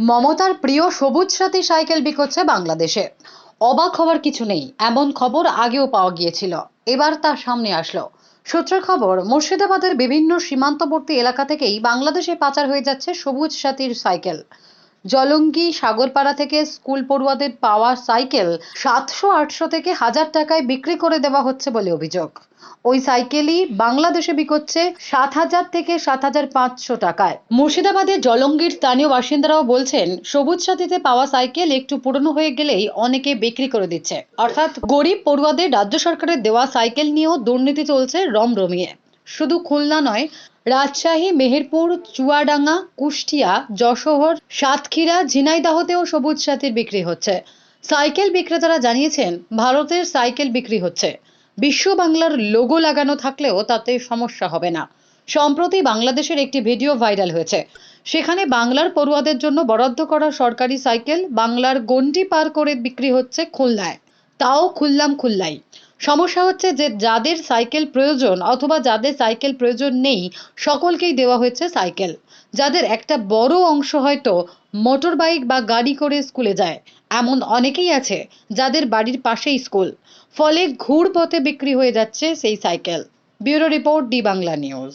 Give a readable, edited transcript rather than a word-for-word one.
মমতার প্রিয় সবুজ সাথী সাইকেল বিকোচ্ছে বাংলাদেশে। অবাক হওয়ার কিছু নেই, এমন খবর আগেও পাওয়া গিয়েছিল। এবার তা সামনে আসলো। সূত্রের খবর, মুর্শিদাবাদের বিভিন্ন সীমান্তবর্তী এলাকা থেকেই বাংলাদেশে পাচার হয়ে যাচ্ছে সবুজ সাথীর সাইকেল। জলঙ্গি সাগরপাড়া থেকে স্কুল পড়ুয়াদের পাওয়া সাইকেল 700-800 থেকে 1000 টাকায় বিক্রি করে দেওয়া হচ্ছে বলে অভিযোগ। ওই সাইকেলই বাংলাদেশে বিকোচ্ছে 7,000 থেকে 7,500 টাকায়। মুর্শিদাবাদের জলঙ্গির স্থানীয় বাসিন্দারাও বলছেন, সবুজ সাথীতে পাওয়া সাইকেল একটু পুরনো হয়ে গেলেই অনেকে বিক্রি করে দিচ্ছে। অর্থাৎ গরিব পড়ুয়াদের রাজ্য সরকারের দেওয়া সাইকেল নিয়েও দুর্নীতি চলছে রমরমিয়ে। শুধু খুলনা নয়, রাজশাহী, মেহেরপুর, চুয়াডাঙ্গা, কুষ্টিয়া, যশোর, সাতক্ষীরা, ঝিনাইদহতেও সবুজ সাথীর বিক্রি হচ্ছে। সাইকেল বিক্রেতারা জানিয়েছেন, ভারতের সাইকেল বিক্রি হচ্ছে। বিশ্ব বাংলার লোগো লাগানো থাকলেও তাতে সমস্যা হবে না। সম্প্রতি বাংলাদেশের একটি ভিডিও ভাইরাল হয়েছে। সেখানে বাংলার পড়ুয়াদের জন্য বরাদ্দ করা সরকারি সাইকেল বাংলার গণ্ডি পার করে বিক্রি হচ্ছে খুলনায়। তাও খুল্লাই। সমস্যা হচ্ছে যে যাদের সাইকেল প্রয়োজন অথবা যাদের সাইকেল প্রয়োজন নেই, সকলকেই দেওয়া হয়েছে সাইকেল। যাদের একটা বড় অংশ হয়তো মোটর বাইক বা গাড়ি করে স্কুলে যায়, এমন অনেকেই আছে যাদের বাড়ির পাশেই স্কুল। ফলে ঘুর পথে বিক্রি হয়ে যাচ্ছে সেই cycle. Bureau report, D Bangla news.